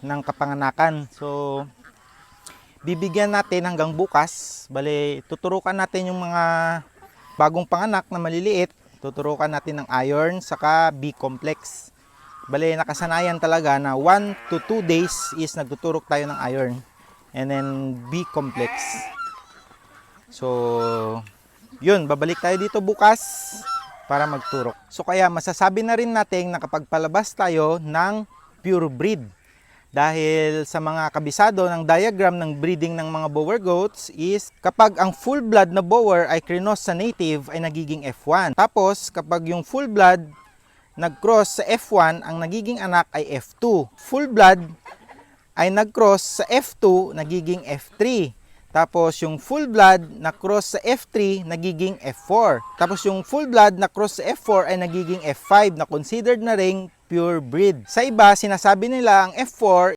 ng kapanganakan. So, bibigyan natin hanggang bukas. Bale, tuturukan natin yung mga bagong panganak na maliliit. Tuturukan natin ng iron saka B-complex. Bale, nakasanayan talaga na 1 to 2 days is nagtuturok tayo ng iron. And then B-complex. So, yun, babalik tayo dito bukas para magturok. So kaya masasabi na rin natin na kapag palabas tayo ng pure breed. Dahil sa mga kabisado ng diagram ng breeding ng mga bower goats is kapag ang full blood na bower ay crinos sa native ay nagiging F1. Tapos kapag yung full blood nag-cross sa F1, ang nagiging anak ay F2. Full blood ay nag-cross sa F2, nagiging F3. Tapos yung full blood na cross sa F3 nagiging F4. Tapos yung full blood na cross sa F4 ay nagiging F5 na considered na ring pure breed. Sa iba, sinasabi nila ang F4